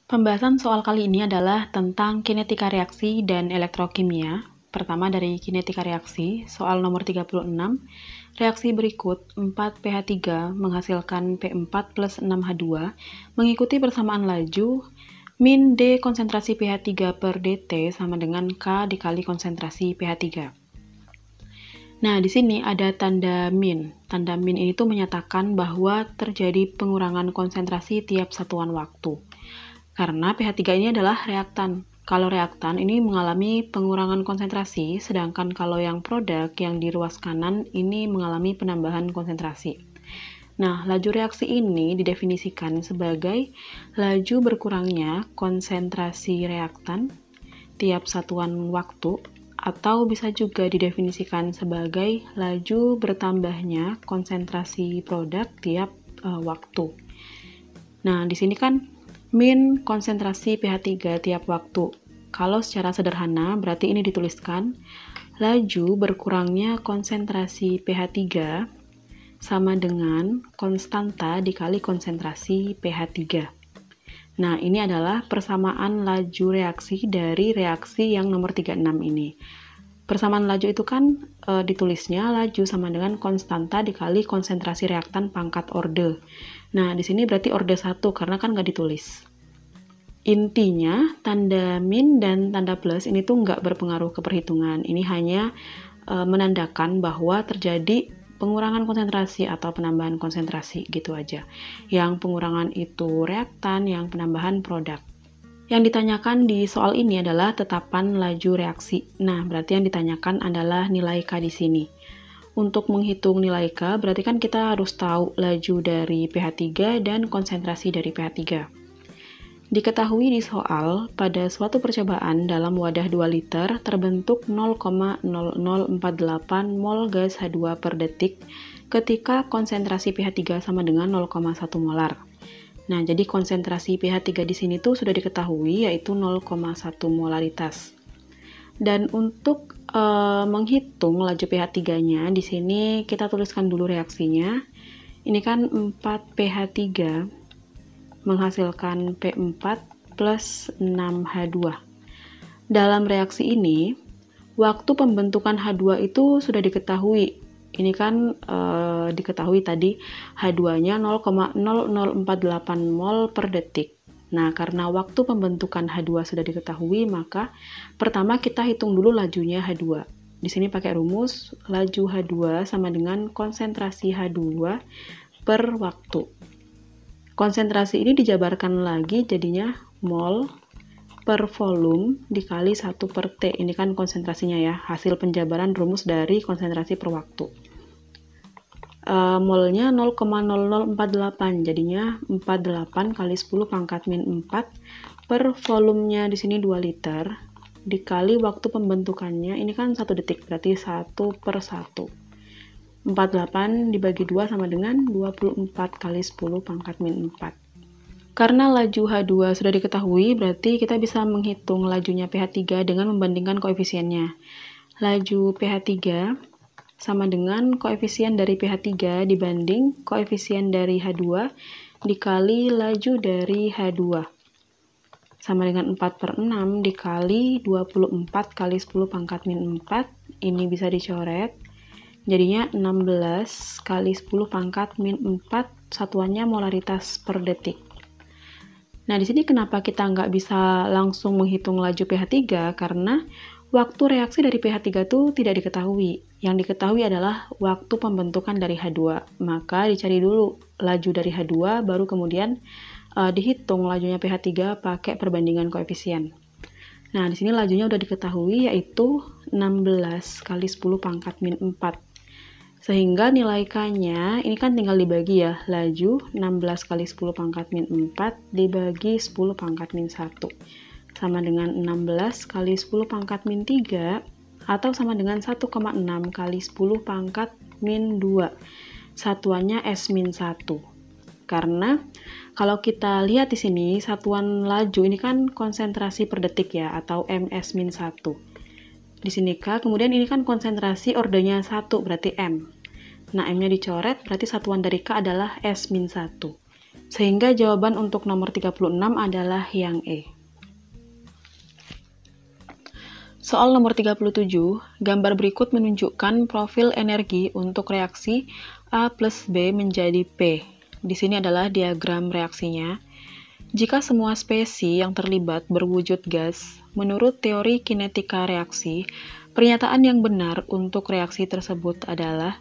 Pembahasan soal kali ini adalah tentang kinetika reaksi dan elektrokimia. Pertama dari kinetika reaksi, soal nomor 36. Reaksi berikut 4pH3 menghasilkan P4 plus 6H2 mengikuti persamaan laju min D konsentrasi pH3 per dt sama dengan K dikali konsentrasi pH3. Nah, di sini ada tanda min. Tanda min ini tuh menyatakan bahwa terjadi pengurangan konsentrasi tiap satuan waktu. Karena pH3 ini adalah reaktan. Kalau reaktan ini mengalami pengurangan konsentrasi, sedangkan kalau yang produk yang di ruas kanan ini mengalami penambahan konsentrasi. Nah, laju reaksi ini didefinisikan sebagai laju berkurangnya konsentrasi reaktan tiap satuan waktu, atau bisa juga didefinisikan sebagai laju bertambahnya konsentrasi produk tiap waktu. Nah, di sini kan min konsentrasi pH3 tiap waktu. Kalau secara sederhana, berarti ini dituliskan laju berkurangnya konsentrasi pH3 sama dengan konstanta dikali konsentrasi pH3. Nah, ini adalah persamaan laju reaksi dari reaksi yang nomor 36 ini. Persamaan laju itu kan ditulisnya laju sama dengan konstanta dikali konsentrasi reaktan pangkat orde. Nah, di sini berarti orde 1 karena kan nggak ditulis. Intinya, tanda min dan tanda plus ini tuh nggak berpengaruh ke perhitungan. Ini hanya menandakan bahwa terjadi pengurangan konsentrasi atau penambahan konsentrasi gitu aja. Yang pengurangan itu reaktan, yang penambahan produk. Yang ditanyakan di soal ini adalah tetapan laju reaksi. Nah, berarti yang ditanyakan adalah nilai K di sini. Untuk menghitung nilai K, berarti kan kita harus tahu laju dari pH3 dan konsentrasi dari pH3. Diketahui di soal, pada suatu percobaan dalam wadah 2 liter terbentuk 0,0048 mol gas H2 per detik ketika konsentrasi pH3 sama dengan 0,1 molar. Nah, jadi konsentrasi pH3 di sini tuh sudah diketahui yaitu 0,1 molaritas. Dan untuk menghitung laju pH3-nya, di sini kita tuliskan dulu reaksinya. Ini kan 4pH3 menghasilkan P4 plus 6H2. Dalam reaksi ini, waktu pembentukan H2 itu sudah diketahui. Ini kan diketahui tadi H2-nya 0,0048 mol per detik. Nah, karena waktu pembentukan H2 sudah diketahui, maka pertama kita hitung dulu lajunya H2. Di sini pakai rumus laju H2 sama dengan konsentrasi H2 per waktu. Konsentrasi ini dijabarkan lagi jadinya mol per volume dikali 1 per T. Ini kan konsentrasinya ya, hasil penjabaran rumus dari konsentrasi per waktu. Molnya 0,0048, jadinya 48 kali 10 pangkat min 4 per volumenya di sini 2 liter dikali waktu pembentukannya, ini kan 1 detik, berarti 1 per 1. 48 dibagi 2 sama dengan 24 kali 10 pangkat min 4. Karena laju H2 sudah diketahui, berarti kita bisa menghitung lajunya pH3 dengan membandingkan koefisiennya. Laju pH3 sama dengan koefisien dari pH3 dibanding koefisien dari H2 dikali laju dari H2. Sama dengan 4 per 6 dikali 24 kali 10 pangkat min 4. Ini bisa dicoret. Jadinya 16 kali 10 pangkat min 4, satuannya molaritas per detik. Nah, di sini kenapa kita nggak bisa langsung menghitung laju pH3? Karena waktu reaksi dari pH3 itu tidak diketahui. Yang diketahui adalah waktu pembentukan dari H2. Maka dicari dulu laju dari H2, baru kemudian dihitung lajunya pH3 pakai perbandingan koefisien. Nah, di sini lajunya udah diketahui yaitu 16 kali 10 pangkat min 4. Sehingga nilai K-nya ini kan tinggal dibagi ya, laju 16 kali 10 pangkat min 4 dibagi 10 pangkat min 1. Sama dengan 16 kali 10 pangkat min 3 atau sama dengan 1,6 kali 10 pangkat min 2. Satuannya S-1. Karena kalau kita lihat di sini, satuan laju ini kan konsentrasi per detik ya, atau ms-1. Di sini K, kemudian ini kan konsentrasi ordenya 1, berarti M. Nah, M-nya dicoret, berarti satuan dari K adalah S-1. Sehingga jawaban untuk nomor 36 adalah yang E. Soal nomor 37, gambar berikut menunjukkan profil energi untuk reaksi A plus B menjadi P. Di sini adalah diagram reaksinya. Jika semua spesi yang terlibat berwujud gas, menurut teori kinetika reaksi, pernyataan yang benar untuk reaksi tersebut adalah.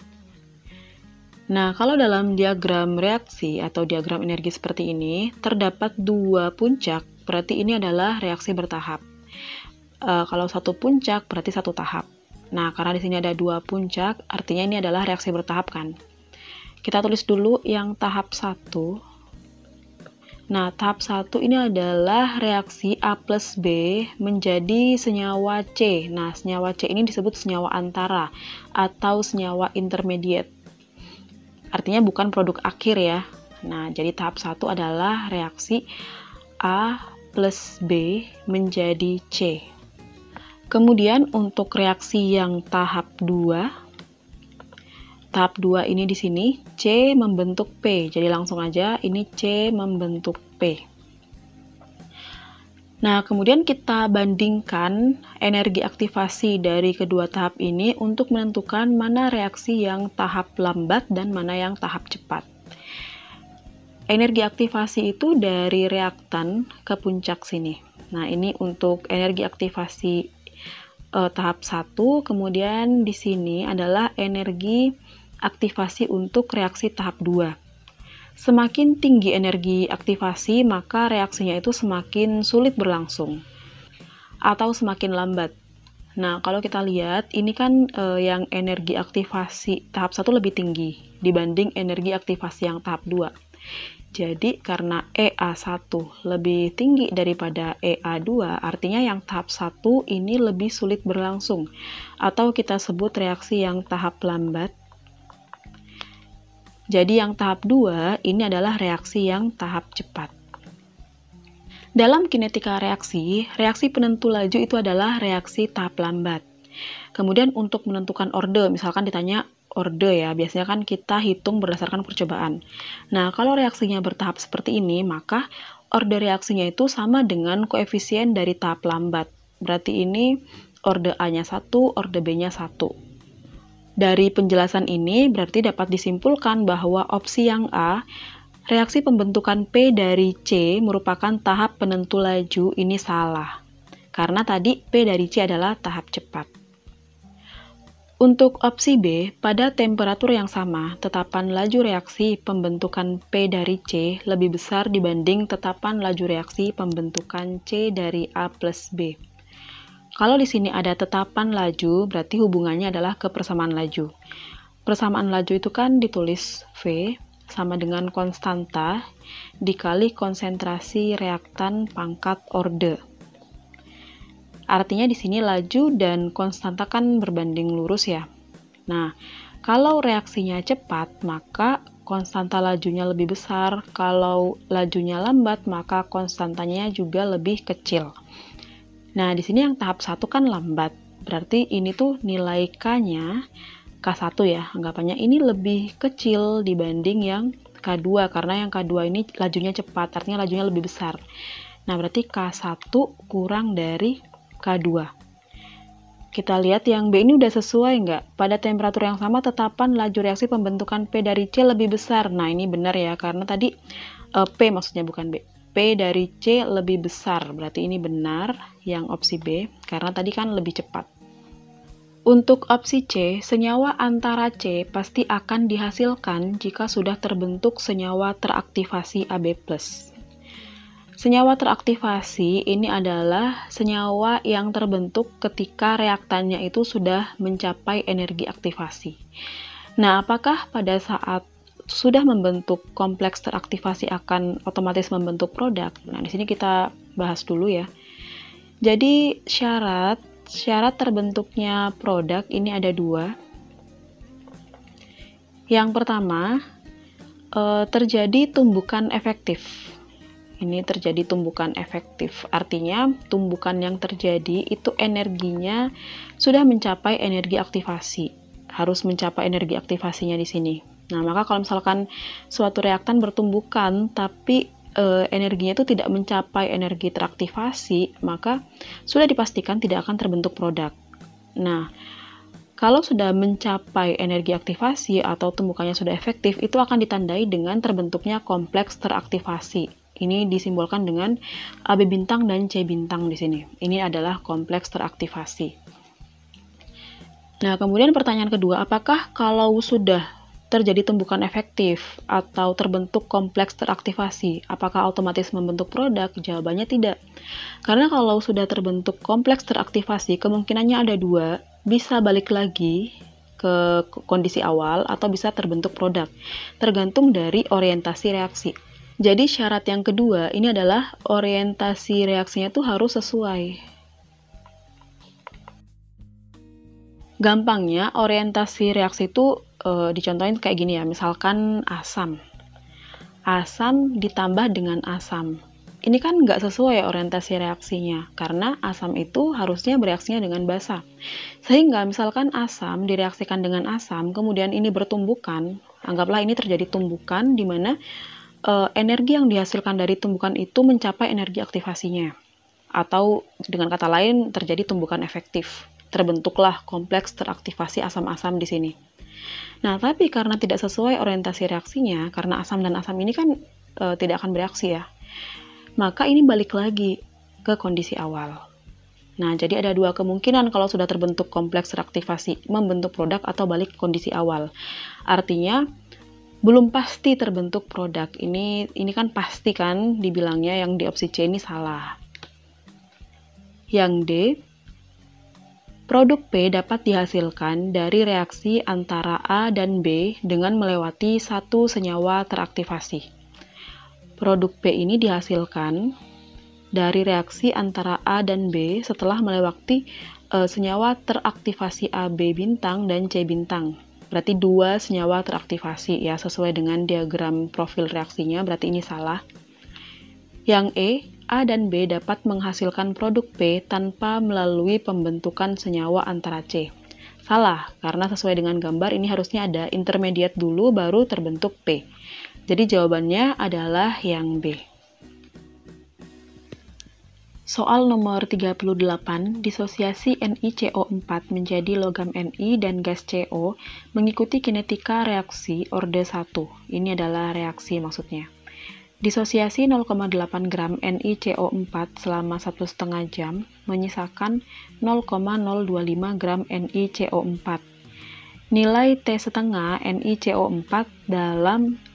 Nah, kalau dalam diagram reaksi atau diagram energi seperti ini, terdapat dua puncak, berarti ini adalah reaksi bertahap. Kalau satu puncak, berarti satu tahap. Nah, karena di sini ada dua puncak, artinya ini adalah reaksi bertahap kan. Kita tulis dulu yang tahap 1. Nah, tahap 1 ini adalah reaksi A plus B menjadi senyawa C. Nah, senyawa C ini disebut senyawa antara atau senyawa intermediate. Artinya bukan produk akhir ya. Nah, jadi tahap 1 adalah reaksi A plus B menjadi C. Kemudian untuk reaksi yang tahap 2, tahap 2 ini di sini C membentuk P. Jadi langsung aja ini C membentuk P. Nah, kemudian kita bandingkan energi aktivasi dari kedua tahap ini untuk menentukan mana reaksi yang tahap lambat dan mana yang tahap cepat. Energi aktivasi itu dari reaktan ke puncak sini. Nah, ini untuk energi aktivasi tahap 1, kemudian di sini adalah energi aktivasi untuk reaksi tahap 2. Semakin tinggi energi aktivasi, maka reaksinya itu semakin sulit berlangsung atau semakin lambat. Nah, kalau kita lihat, ini kan yang energi aktivasi tahap 1 lebih tinggi dibanding energi aktivasi yang tahap 2. Jadi, karena EA1 lebih tinggi daripada EA2, artinya yang tahap 1 ini lebih sulit berlangsung, atau kita sebut reaksi yang tahap lambat. Jadi, yang tahap 2 ini adalah reaksi yang tahap cepat. Dalam kinetika reaksi, reaksi penentu laju itu adalah reaksi tahap lambat. Kemudian untuk menentukan orde, misalkan ditanya orde ya, biasanya kan kita hitung berdasarkan percobaan. Nah, kalau reaksinya bertahap seperti ini, maka orde reaksinya itu sama dengan koefisien dari tahap lambat. Berarti ini orde A-nya 1, orde B-nya 1. Dari penjelasan ini berarti dapat disimpulkan bahwa opsi yang A, reaksi pembentukan P dari C merupakan tahap penentu laju, ini salah. Karena tadi P dari C adalah tahap cepat. Untuk opsi B, pada temperatur yang sama, tetapan laju reaksi pembentukan P dari C lebih besar dibanding tetapan laju reaksi pembentukan C dari A plus B. Kalau di sini ada tetapan laju, berarti hubungannya adalah kepersamaan laju. Persamaan laju itu kan ditulis V sama dengan konstanta dikali konsentrasi reaktan pangkat orde. Artinya di sini laju dan konstanta kan berbanding lurus ya. Nah, kalau reaksinya cepat, maka konstanta lajunya lebih besar. Kalau lajunya lambat, maka konstantanya juga lebih kecil. Nah, di sini yang tahap 1 kan lambat. Berarti ini tuh nilai K-nya, K1 ya, anggapannya ini lebih kecil dibanding yang K2, karena yang K2 ini lajunya cepat, artinya lajunya lebih besar. Nah, berarti K1 kurang dari K2. Kita lihat yang B ini udah sesuai nggak? Pada temperatur yang sama, tetapan laju reaksi pembentukan P dari C lebih besar. Nah, ini benar ya, karena tadi P maksudnya bukan B. P dari C lebih besar, berarti ini benar yang opsi B, karena tadi kan lebih cepat. Untuk opsi C, senyawa antara C pasti akan dihasilkan jika sudah terbentuk senyawa teraktivasi Ab+. Senyawa teraktivasi ini adalah senyawa yang terbentuk ketika reaktannya itu sudah mencapai energi aktivasi. Nah, apakah pada saat sudah membentuk kompleks teraktivasi akan otomatis membentuk produk? Nah, di sini kita bahas dulu ya. Jadi, syarat terbentuknya produk ini ada dua. Yang pertama, terjadi tumbukan efektif. ini terjadi tumbukan efektif. Artinya, tumbukan yang terjadi itu energinya sudah mencapai energi aktivasi. Harus mencapai energi aktivasinya di sini. Nah, maka kalau misalkan suatu reaktan bertumbukan tapi energinya itu tidak mencapai energi teraktivasi, maka sudah dipastikan tidak akan terbentuk produk. Nah, kalau sudah mencapai energi aktivasi atau tumbukannya sudah efektif, itu akan ditandai dengan terbentuknya kompleks teraktivasi. Ini disimbolkan dengan AB bintang dan C bintang di sini. Ini adalah kompleks teraktivasi. Nah, kemudian pertanyaan kedua, apakah kalau sudah terjadi tumbukan efektif atau terbentuk kompleks teraktivasi, apakah otomatis membentuk produk? Jawabannya tidak. Karena kalau sudah terbentuk kompleks teraktivasi, kemungkinannya ada dua, bisa balik lagi ke kondisi awal atau bisa terbentuk produk, tergantung dari orientasi reaksi. Jadi syarat yang kedua ini adalah orientasi reaksinya tuh harus sesuai. Gampangnya orientasi reaksi itu dicontohin kayak gini ya, misalkan asam. Asam ditambah dengan asam. Ini kan nggak sesuai orientasi reaksinya, karena asam itu harusnya bereaksinya dengan basa. Sehingga misalkan asam direaksikan dengan asam, kemudian ini bertumbukan, anggaplah ini terjadi tumbukan di mana energi yang dihasilkan dari tumbukan itu mencapai energi aktivasinya. Atau dengan kata lain terjadi tumbukan efektif. Terbentuklah kompleks teraktivasi asam-asam di sini. Nah, tapi karena tidak sesuai orientasi reaksinya, karena asam dan asam ini kan tidak akan bereaksi ya, maka ini balik lagi ke kondisi awal. Nah, jadi ada dua kemungkinan kalau sudah terbentuk kompleks teraktivasi, membentuk produk atau balik ke kondisi awal. Artinya, belum pasti terbentuk produk. Ini kan pasti kan dibilangnya, yang di opsi C ini salah. Yang D, produk P dapat dihasilkan dari reaksi antara A dan B dengan melewati satu senyawa teraktivasi. Produk P ini dihasilkan dari reaksi antara A dan B setelah melewati senyawa teraktivasi AB bintang dan C bintang. Berarti dua senyawa teraktivasi ya, sesuai dengan diagram profil reaksinya, berarti ini salah. Yang E, A dan B dapat menghasilkan produk P tanpa melalui pembentukan senyawa antara C. Salah, karena sesuai dengan gambar ini harusnya ada intermediate dulu baru terbentuk P. Jadi jawabannya adalah yang B. Soal nomor 38, disosiasi NiCO4 menjadi logam Ni dan gas CO mengikuti kinetika reaksi orde 1. Ini adalah reaksi maksudnya. Disosiasi 0,8 gram NiCO4 selama 1,5 jam menyisakan 0,025 gram NiCO4. Nilai T setengah NiCO4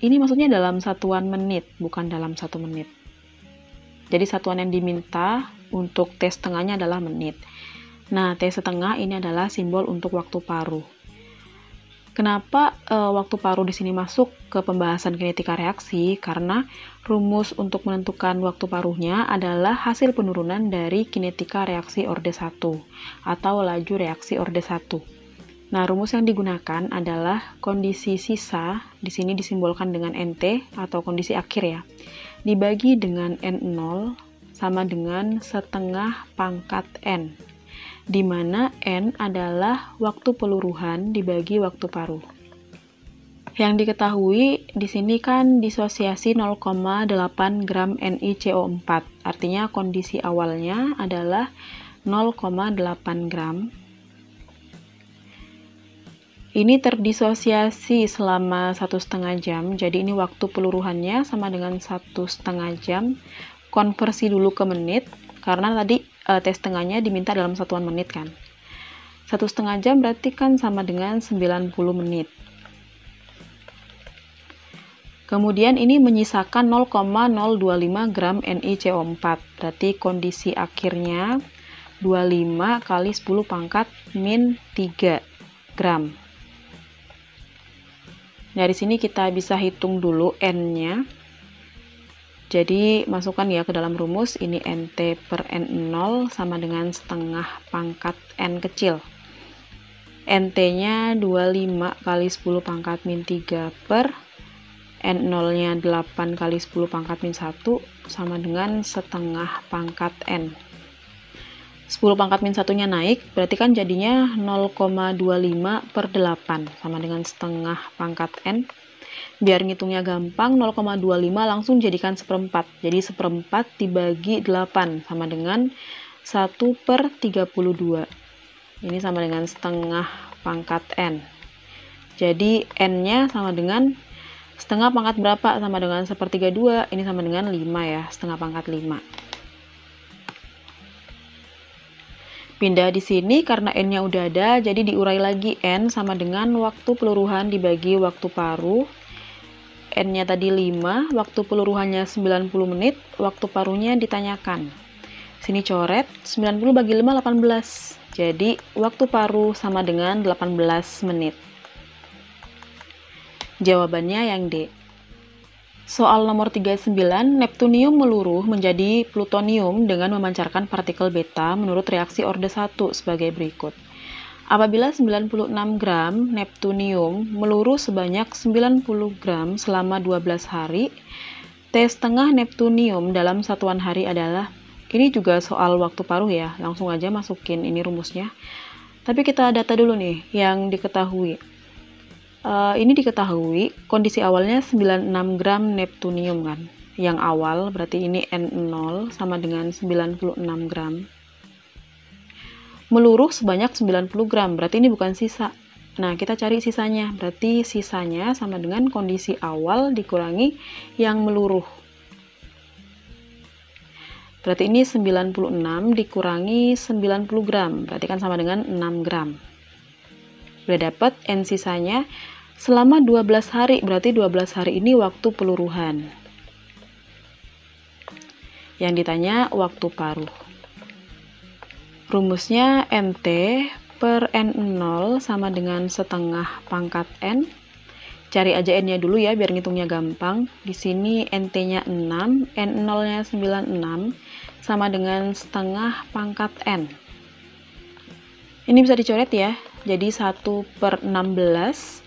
ini maksudnya dalam satuan menit, bukan dalam 1 menit. Jadi satuan yang diminta untuk T setengahnya adalah menit. Nah, T setengah ini adalah simbol untuk waktu paruh. Kenapa waktu paruh di sini masuk ke pembahasan kinetika reaksi? Karena rumus untuk menentukan waktu paruhnya adalah hasil penurunan dari kinetika reaksi orde 1 atau laju reaksi orde 1. Nah, rumus yang digunakan adalah kondisi sisa, di sini disimbolkan dengan NT atau kondisi akhir ya, dibagi dengan N0 sama dengan setengah pangkat N, di mana N adalah waktu peluruhan dibagi waktu paruh. Yang diketahui di sini kan disosiasi 0,8 gram NiCO4, artinya kondisi awalnya adalah 0,8 gram. Ini terdisosiasi selama 1,5 jam, jadi ini waktu peluruhannya sama dengan 1,5 jam. Konversi dulu ke menit, karena tadi T setengahnya diminta dalam satuan menit kan. 1,5 jam berarti kan sama dengan 90 menit. Kemudian ini menyisakan 0,025 gram NiCO4, berarti kondisi akhirnya 25 kali 10 pangkat min 3 gram. Dari sini kita bisa hitung dulu N-nya. Jadi masukkan ya ke dalam rumus, ini NT per N0 sama dengan setengah pangkat N kecil. NT-nya 25 kali 10 pangkat min 3 per N0-nya 8 kali 10 pangkat min 1 sama dengan setengah pangkat N. 10 pangkat min 1-nya naik, berarti kan jadinya 0,25 per 8 sama dengan setengah pangkat N. Biar ngitungnya gampang, 0,25 langsung jadikan seperempat. Jadi seperempat dibagi 8 sama dengan 1 per 32. Ini sama dengan setengah pangkat N. Jadi N-nya sama dengan setengah pangkat berapa? Sama dengan 1/32. Ini sama dengan 5 ya, setengah pangkat 5. Pindah di sini karena N-nya udah ada, jadi diurai lagi. N sama dengan waktu peluruhan dibagi waktu paruh. N-nya tadi 5, waktu peluruhannya 90 menit, waktu paruhnya ditanyakan. Sini coret, 90 bagi 5, 18. Jadi, waktu paruh sama dengan 18 menit. Jawabannya yang D. Soal nomor 39, Neptunium meluruh menjadi plutonium dengan memancarkan partikel beta menurut reaksi orde 1 sebagai berikut. Apabila 96 gram Neptunium meluruh sebanyak 90 gram selama 12 hari, T setengah Neptunium dalam satuan hari adalah, ini juga soal waktu paruh ya, langsung aja masukin ini rumusnya. Tapi kita data dulu nih yang diketahui. Ini diketahui kondisi awalnya 96 gram Neptunium kan. Yang awal berarti ini N0 sama dengan 96 gram. Meluruh sebanyak 90 gram, berarti ini bukan sisa. Nah, kita cari sisanya. Berarti sisanya sama dengan kondisi awal dikurangi yang meluruh. Berarti ini 96 dikurangi 90 gram, berarti kan sama dengan 6 gram. Udah dapat N sisanya selama 12 hari, berarti 12 hari ini waktu peluruhan. Yang ditanya waktu paruh. Rumusnya NT per N0 sama dengan setengah pangkat N. Cari aja N-nya dulu ya, biar ngitungnya gampang. Di sini NT-nya 6, N0-nya 96, sama dengan setengah pangkat N. Ini bisa dicoret ya, jadi 1 per 16.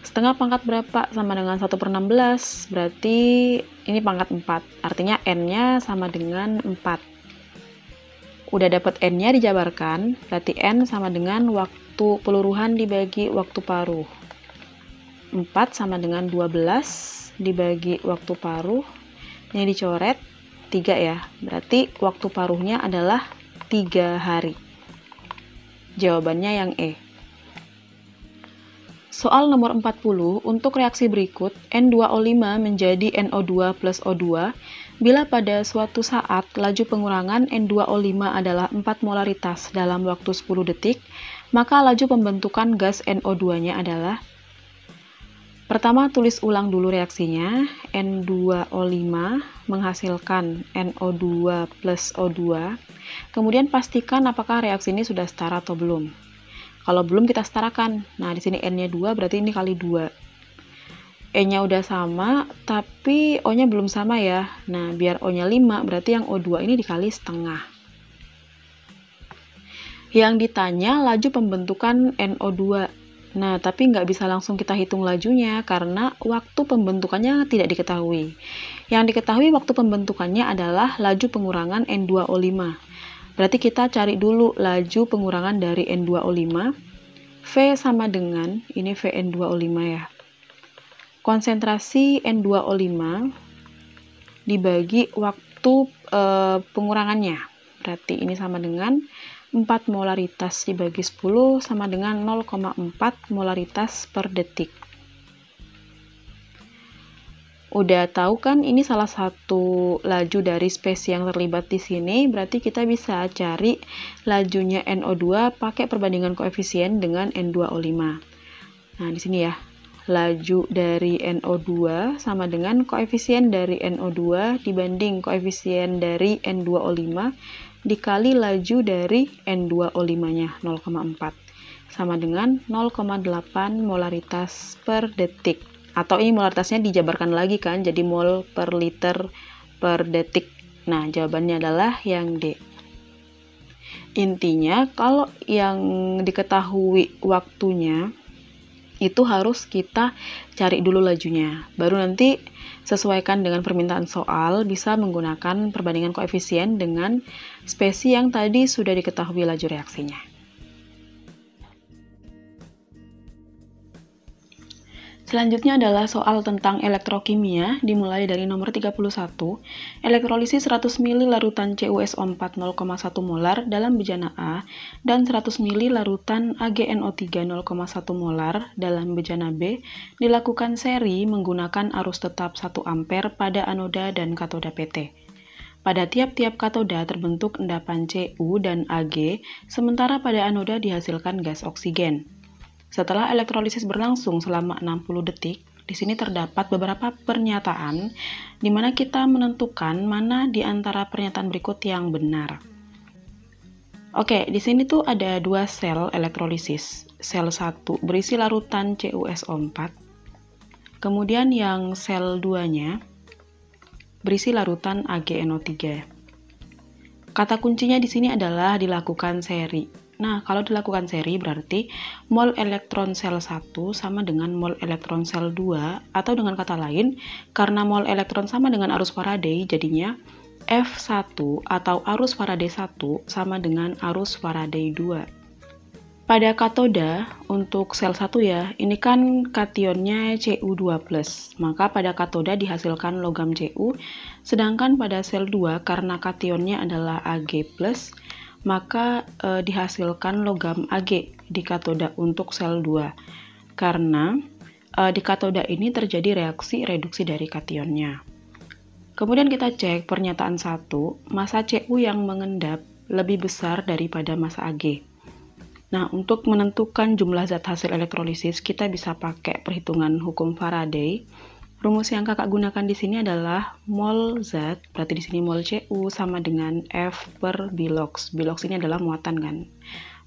Setengah pangkat berapa? Sama dengan 1 per 16, berarti ini pangkat 4. Artinya N-nya sama dengan 4. Udah dapat N-nya dijabarkan, berarti N sama dengan waktu peluruhan dibagi waktu paruh. 4 sama dengan 12 dibagi waktu paruh. Ini dicoret, 3 ya. Berarti waktu paruhnya adalah 3 hari. Jawabannya yang E. Soal nomor 40, untuk reaksi berikut, N2O5 menjadi NO2 plus O2, bila pada suatu saat laju pengurangan N2O5 adalah 4 molaritas dalam waktu 10 detik, maka laju pembentukan gas NO2-nya adalah, pertama tulis ulang dulu reaksinya, N2O5 menghasilkan NO2 plus O2, kemudian pastikan apakah reaksi ini sudah setara atau belum. Kalau belum kita setarakan. Nah, di sini N-nya 2, berarti ini kali 2. E-nya udah sama, tapi O-nya belum sama ya. Nah, biar O-nya 5, berarti yang O2 ini dikali setengah. Yang ditanya laju pembentukan NO2. Nah, tapi nggak bisa langsung kita hitung lajunya, karena waktu pembentukannya tidak diketahui. Yang diketahui waktu pembentukannya adalah laju pengurangan N2O5. Berarti kita cari dulu laju pengurangan dari N2O5. V sama dengan, ini VN2O5 ya. Konsentrasi N2O5 dibagi waktu pengurangannya. Berarti ini sama dengan 4 molaritas dibagi 10 sama dengan 0,4 molaritas per detik. Udah tahu kan ini salah satu laju dari spesies yang terlibat di sini, berarti kita bisa cari lajunya NO2 pakai perbandingan koefisien dengan N2O5. Nah, di sini ya. Laju dari NO2 sama dengan koefisien dari NO2 dibanding koefisien dari N2O5 dikali laju dari N2O5-nya 0,4 sama dengan 0,8 molaritas per detik. Atau ini molaritasnya dijabarkan lagi kan, jadi mol per liter per detik. Nah, jawabannya adalah yang D. Intinya, kalau yang diketahui waktunya, itu harus kita cari dulu lajunya. Baru nanti sesuaikan dengan permintaan soal, bisa menggunakan perbandingan koefisien dengan spesi yang tadi sudah diketahui laju reaksinya. Selanjutnya adalah soal tentang elektrokimia, dimulai dari nomor 31. Elektrolisis 100 ml larutan CuSO4 0,1 molar dalam bejana A dan 100 ml larutan AgNO3 0,1 molar dalam bejana B dilakukan seri menggunakan arus tetap 1 ampere pada anoda dan katoda PT. Pada tiap-tiap katoda terbentuk endapan Cu dan Ag, sementara pada anoda dihasilkan gas oksigen. Setelah elektrolisis berlangsung selama 60 detik, di sini terdapat beberapa pernyataan di mana kita menentukan mana di antara pernyataan berikut yang benar. Oke, di sini tuh ada dua sel elektrolisis. Sel 1 berisi larutan CuSO4, kemudian yang sel 2-nya berisi larutan AgNO3. Kata kuncinya di sini adalah dilakukan seri. Nah, kalau dilakukan seri berarti mol elektron sel 1 sama dengan mol elektron sel 2, atau dengan kata lain, karena mol elektron sama dengan arus Faraday, jadinya F1 atau arus Faraday 1 sama dengan arus Faraday 2. Pada katoda, untuk sel 1 ya, ini kan kationnya Cu2+, maka pada katoda dihasilkan logam Cu, sedangkan pada sel 2 karena kationnya adalah Ag+, maka dihasilkan logam Ag di katoda untuk sel 2, karena di katoda ini terjadi reaksi reduksi dari kationnya. Kemudian kita cek pernyataan 1, massa Cu yang mengendap lebih besar daripada massa Ag. Nah, untuk menentukan jumlah zat hasil elektrolisis, kita bisa pakai perhitungan hukum Faraday. Rumus yang kakak gunakan di sini adalah mol zat, berarti di sini mol Cu sama dengan F per bilox. Bilox ini adalah muatan kan.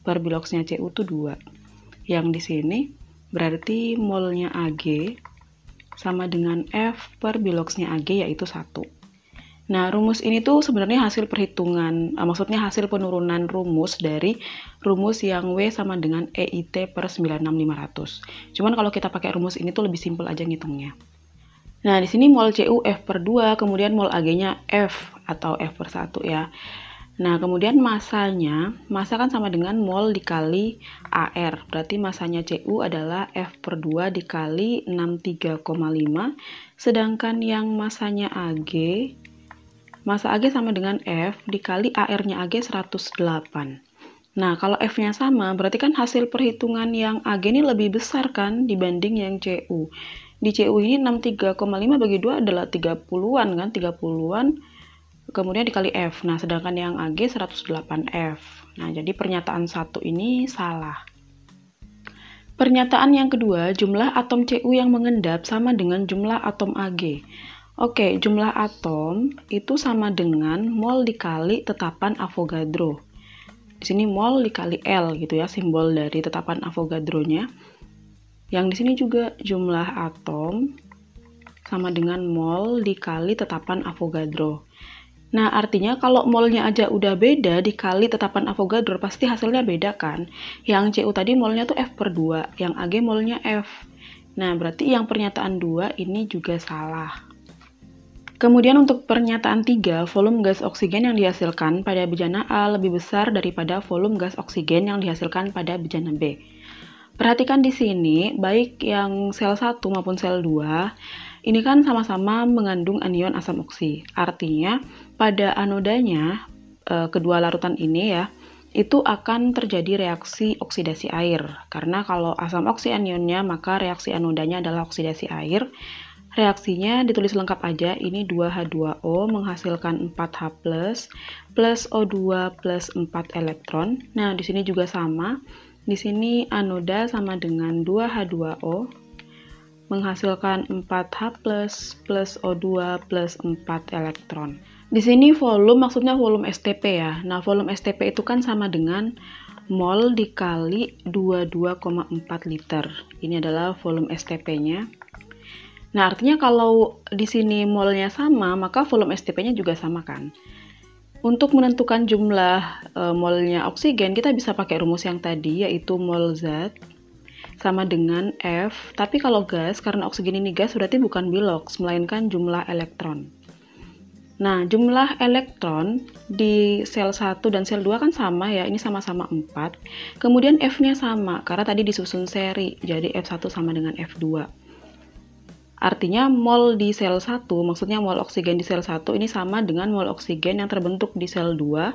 Per biloxnya Cu itu 2. Yang di sini berarti molnya Ag sama dengan F per biloxnya Ag yaitu 1. Nah, rumus ini tuh sebenarnya hasil perhitungan, maksudnya hasil penurunan rumus dari rumus yang W sama dengan EIT per 96500. Cuman kalau kita pakai rumus ini tuh lebih simpel aja ngitungnya. Nah, di sini mol Cu F per 2, kemudian mol Ag-nya F atau F per 1 ya. Nah, kemudian masanya, massa kan sama dengan mol dikali AR, berarti masanya Cu adalah F per 2 dikali 63,5, sedangkan yang masanya Ag, massa Ag sama dengan F dikali AR-nya Ag 108. Nah, kalau F-nya sama, berarti kan hasil perhitungan yang Ag ini lebih besar kan dibanding yang Cu. Di Cu ini 63,5 bagi 2 adalah 30-an kan, 30-an, kemudian dikali F. Nah, sedangkan yang Ag 108F. Nah, jadi pernyataan 1 ini salah. Pernyataan yang kedua, jumlah atom Cu yang mengendap sama dengan jumlah atom Ag. Oke, jumlah atom itu sama dengan mol dikali tetapan Avogadro. Di sini mol dikali L gitu ya, simbol dari tetapan Avogadro-nya. Yang di sini juga jumlah atom sama dengan mol dikali tetapan Avogadro. Nah, artinya kalau molnya aja udah beda dikali tetapan Avogadro, pasti hasilnya beda kan? Yang Cu tadi molnya tuh F per 2, yang Ag molnya F. Nah, berarti yang pernyataan 2 ini juga salah. Kemudian untuk pernyataan 3, volume gas oksigen yang dihasilkan pada bejana A lebih besar daripada volume gas oksigen yang dihasilkan pada bejana B. Perhatikan di sini, baik yang sel 1 maupun sel 2, ini kan sama-sama mengandung anion asam oksi. Artinya, pada anodanya, kedua larutan ini ya, itu akan terjadi reaksi oksidasi air. Karena kalau asam oksi anionnya, maka reaksi anodanya adalah oksidasi air. Reaksinya ditulis lengkap aja, ini 2H2O menghasilkan 4H+, plus O2 plus 4 elektron. Nah, di sini juga sama. Di sini anoda sama dengan 2H2O menghasilkan 4H+, plus O2 plus 4 elektron. Di sini volume maksudnya volume STP ya. Nah, volume STP itu kan sama dengan mol dikali 22,4 liter. Ini adalah volume STP-nya. Nah, artinya kalau di sini molnya sama, maka volume STP-nya juga sama kan. Untuk menentukan jumlah molnya oksigen, kita bisa pakai rumus yang tadi, yaitu mol zat sama dengan F, tapi kalau gas, karena oksigen ini gas, berarti bukan bilox, melainkan jumlah elektron. Nah, jumlah elektron di sel 1 dan sel 2 kan sama ya, ini sama-sama 4. Kemudian F-nya sama, karena tadi disusun seri, jadi F1 sama dengan F2. Artinya mol di sel 1, maksudnya mol oksigen di sel 1 ini sama dengan mol oksigen yang terbentuk di sel 2.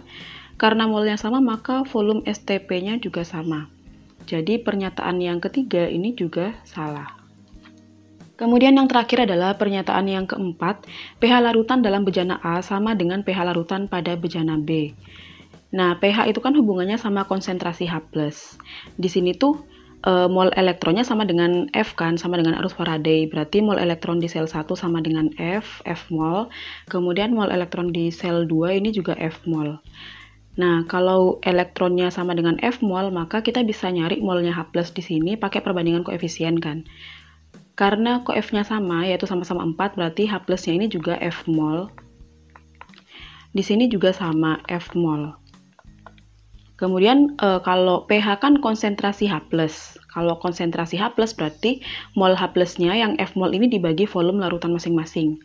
Karena molnya sama, maka volume STP-nya juga sama. Jadi pernyataan yang ketiga ini juga salah. Kemudian yang terakhir adalah pernyataan yang keempat, pH larutan dalam bejana A sama dengan pH larutan pada bejana B. Nah, pH itu kan hubungannya sama konsentrasi H+. Di sini tuh mol elektronnya sama dengan F kan, sama dengan arus Faraday. Berarti mol elektron di sel 1 sama dengan F mol. Kemudian mol elektron di sel 2 ini juga F mol. Nah, kalau elektronnya sama dengan F mol, maka kita bisa nyari molnya H+ di sini pakai perbandingan koefisien kan. Karena koef-nya sama, yaitu sama-sama 4, berarti H+-nya ini juga F mol. Di sini juga sama F mol. Kemudian kalau pH kan konsentrasi H+. Kalau konsentrasi H+, berarti mol H+-nya yang F mol ini dibagi volume larutan masing-masing.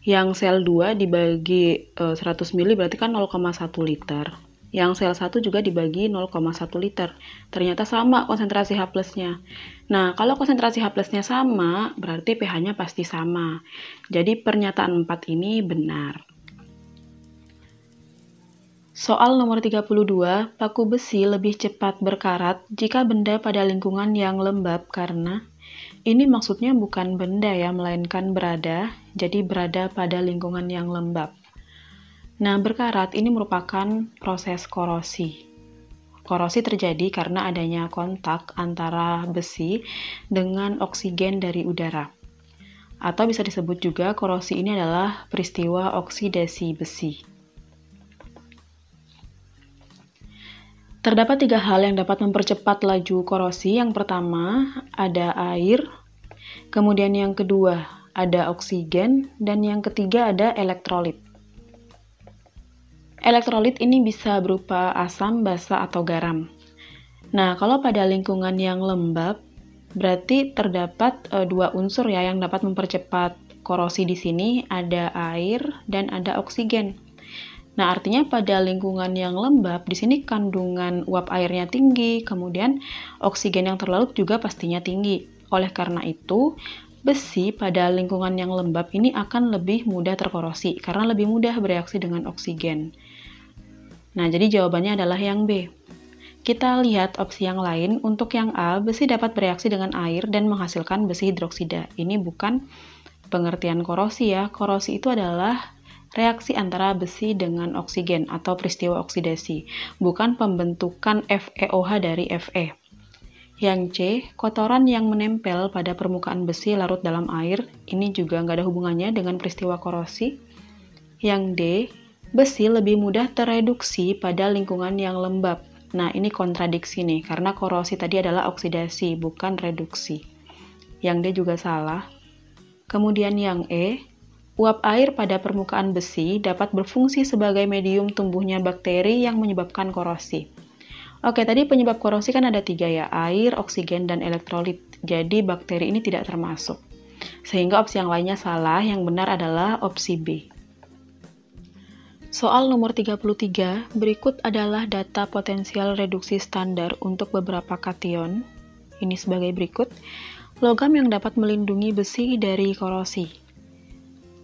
Yang sel 2 dibagi 100 ml berarti kan 0,1 liter. Yang sel 1 juga dibagi 0,1 liter. Ternyata sama konsentrasi H+-nya. Nah, kalau konsentrasi H+-nya sama, berarti pH-nya pasti sama. Jadi pernyataan 4 ini benar. Soal nomor 32, paku besi lebih cepat berkarat jika benda pada lingkungan yang lembab karena ini maksudnya bukan benda ya, melainkan berada, jadi berada pada lingkungan yang lembab. Nah, berkarat ini merupakan proses korosi. Korosi terjadi karena adanya kontak antara besi dengan oksigen dari udara. Atau bisa disebut juga korosi ini adalah peristiwa oksidasi besi. Terdapat 3 hal yang dapat mempercepat laju korosi. Yang pertama, ada air. Kemudian yang kedua, ada oksigen. Dan yang ketiga, ada elektrolit. Elektrolit ini bisa berupa asam, basa, atau garam. Nah, kalau pada lingkungan yang lembab, berarti terdapat 2 unsur ya yang dapat mempercepat korosi di sini, ada air dan ada oksigen. Nah, artinya pada lingkungan yang lembab, di sini kandungan uap airnya tinggi, kemudian oksigen yang terlarut juga pastinya tinggi. Oleh karena itu, besi pada lingkungan yang lembab ini akan lebih mudah terkorosi, karena lebih mudah bereaksi dengan oksigen. Nah, jadi jawabannya adalah yang B. Kita lihat opsi yang lain. Untuk yang A, besi dapat bereaksi dengan air dan menghasilkan besi hidroksida. Ini bukan pengertian korosi ya. Korosi itu adalah reaksi antara besi dengan oksigen atau peristiwa oksidasi, bukan pembentukan FeOH dari Fe. Yang C, kotoran yang menempel pada permukaan besi larut dalam air, ini juga nggak ada hubungannya dengan peristiwa korosi. Yang D, besi lebih mudah tereduksi pada lingkungan yang lembab. Nah, ini kontradiksi nih, karena korosi tadi adalah oksidasi, bukan reduksi. Yang D juga salah. Kemudian yang E, uap air pada permukaan besi dapat berfungsi sebagai medium tumbuhnya bakteri yang menyebabkan korosi. Oke, tadi penyebab korosi kan ada 3 ya, air, oksigen, dan elektrolit. Jadi bakteri ini tidak termasuk. Sehingga opsi yang lainnya salah, yang benar adalah opsi B. Soal nomor 33, berikut adalah data potensial reduksi standar untuk beberapa kation. Ini sebagai berikut. Logam yang dapat melindungi besi dari korosi.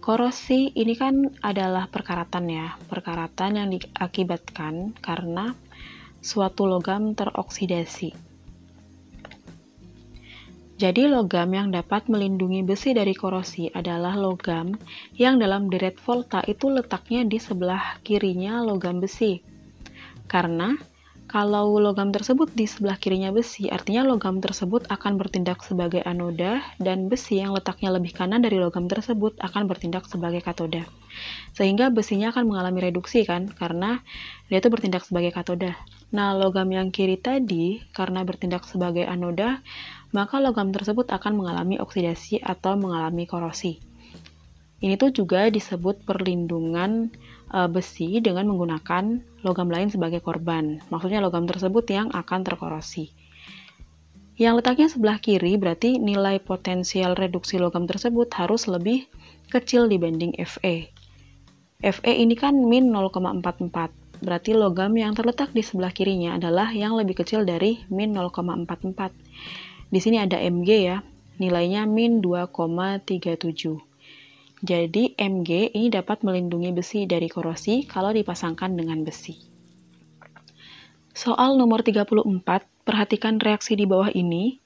Korosi ini kan adalah perkaratan ya, perkaratan yang diakibatkan karena suatu logam teroksidasi. Jadi logam yang dapat melindungi besi dari korosi adalah logam yang dalam deret volta itu letaknya di sebelah kirinya logam besi. Karena kalau logam tersebut di sebelah kirinya besi, artinya logam tersebut akan bertindak sebagai anoda, dan besi yang letaknya lebih kanan dari logam tersebut akan bertindak sebagai katoda. Sehingga besinya akan mengalami reduksi kan, karena dia itu bertindak sebagai katoda. Nah, logam yang kiri tadi, karena bertindak sebagai anoda, maka logam tersebut akan mengalami oksidasi atau mengalami korosi. Ini tuh juga disebut perlindungan besi dengan menggunakan logam lain sebagai korban. Maksudnya logam tersebut yang akan terkorosi. Yang letaknya sebelah kiri berarti nilai potensial reduksi logam tersebut harus lebih kecil dibanding Fe. Fe ini kan min 0,44. Berarti logam yang terletak di sebelah kirinya adalah yang lebih kecil dari min 0,44. Di sini ada Mg ya, nilainya min 2,37. Jadi Mg ini dapat melindungi besi dari korosi kalau dipasangkan dengan besi. Soal nomor 34, perhatikan reaksi di bawah ini.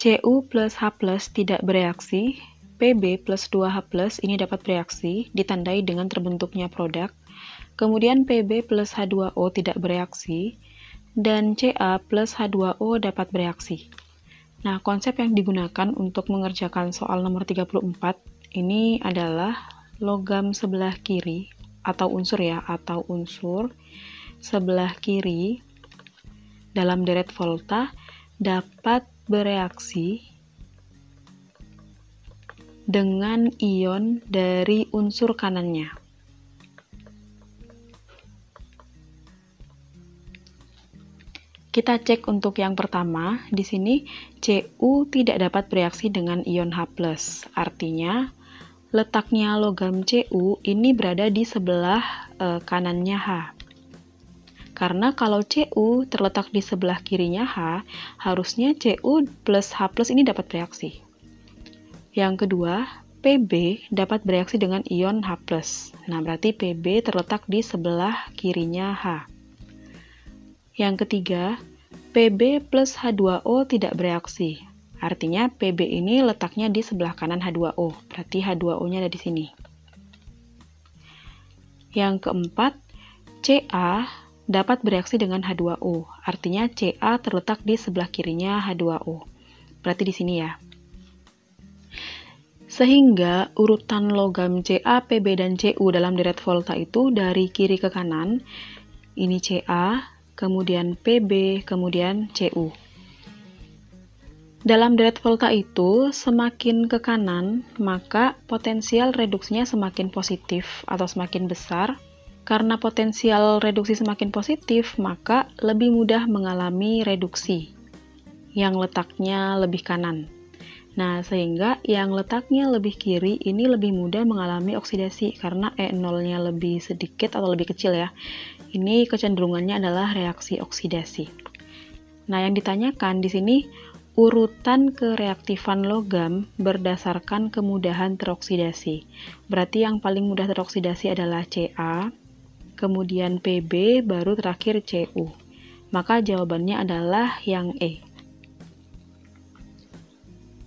Cu plus H plus tidak bereaksi, Pb plus 2H plus ini dapat bereaksi, ditandai dengan terbentuknya produk. Kemudian Pb plus H2O tidak bereaksi, dan Ca plus H2O dapat bereaksi. Nah, konsep yang digunakan untuk mengerjakan soal nomor 34 ini adalah logam sebelah kiri, atau unsur ya, atau unsur sebelah kiri dalam deret volta dapat bereaksi dengan ion dari unsur kanannya. Kita cek untuk yang pertama, di sini Cu tidak dapat bereaksi dengan ion H+. Artinya, letaknya logam Cu ini berada di sebelah kanannya H. Karena kalau Cu terletak di sebelah kirinya H, harusnya Cu plus H plus ini dapat bereaksi. Yang kedua, Pb dapat bereaksi dengan ion H+. Nah, berarti Pb terletak di sebelah kirinya H. Yang ketiga, Pb plus H2O tidak bereaksi. Artinya Pb ini letaknya di sebelah kanan H2O. Berarti H2O-nya ada di sini. Yang keempat, Ca dapat bereaksi dengan H2O. Artinya Ca terletak di sebelah kirinya H2O. Berarti di sini ya. Sehingga urutan logam Ca, Pb, dan Cu dalam deret volta itu dari kiri ke kanan. Ini Ca, kemudian Pb, kemudian Cu. Dalam deret volta itu, semakin ke kanan, maka potensial reduksinya semakin positif atau semakin besar. Karena potensial reduksi semakin positif, maka lebih mudah mengalami reduksi yang letaknya lebih kanan. Nah, sehingga yang letaknya lebih kiri ini lebih mudah mengalami oksidasi karena E0-nya lebih sedikit atau lebih kecil ya. Ini kecenderungannya adalah reaksi oksidasi. Nah, yang ditanyakan di sini urutan kereaktifan logam berdasarkan kemudahan teroksidasi. Berarti yang paling mudah teroksidasi adalah Ca, kemudian Pb, baru terakhir Cu. Maka jawabannya adalah yang E.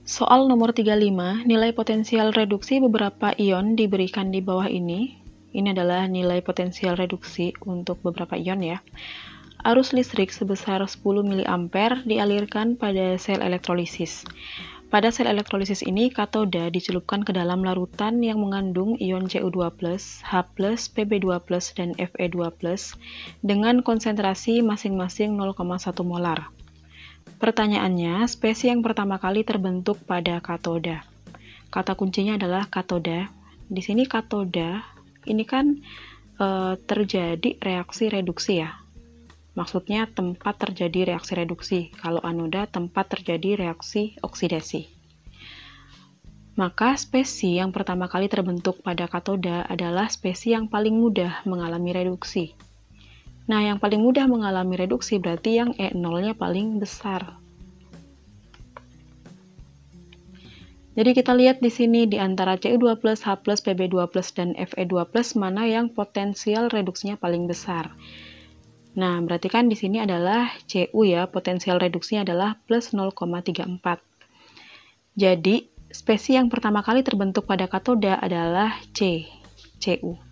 Soal nomor 35, nilai potensial reduksi beberapa ion diberikan di bawah ini. Ini adalah nilai potensial reduksi untuk beberapa ion ya. Arus listrik sebesar 10 mA dialirkan pada sel elektrolisis. Pada sel elektrolisis ini, katoda dicelupkan ke dalam larutan yang mengandung ion Cu2+, H+, Pb2+, dan Fe2+, dengan konsentrasi masing-masing 0,1 molar. Pertanyaannya, spesi yang pertama kali terbentuk pada katoda. Kata kuncinya adalah katoda. Di sini katoda, ini kan terjadi reaksi reduksi ya. Maksudnya tempat terjadi reaksi reduksi. Kalau anoda, tempat terjadi reaksi oksidasi. Maka spesi yang pertama kali terbentuk pada katoda adalah spesi yang paling mudah mengalami reduksi. Nah, yang paling mudah mengalami reduksi berarti yang E0-nya paling besar. Jadi kita lihat di sini di antara Cu2+, H+, Pb2+, dan Fe2+, mana yang potensial reduksinya paling besar. Nah, berarti kan di sini adalah Cu ya, potensial reduksinya adalah plus 0,34. Jadi, spesi yang pertama kali terbentuk pada katoda adalah Cu.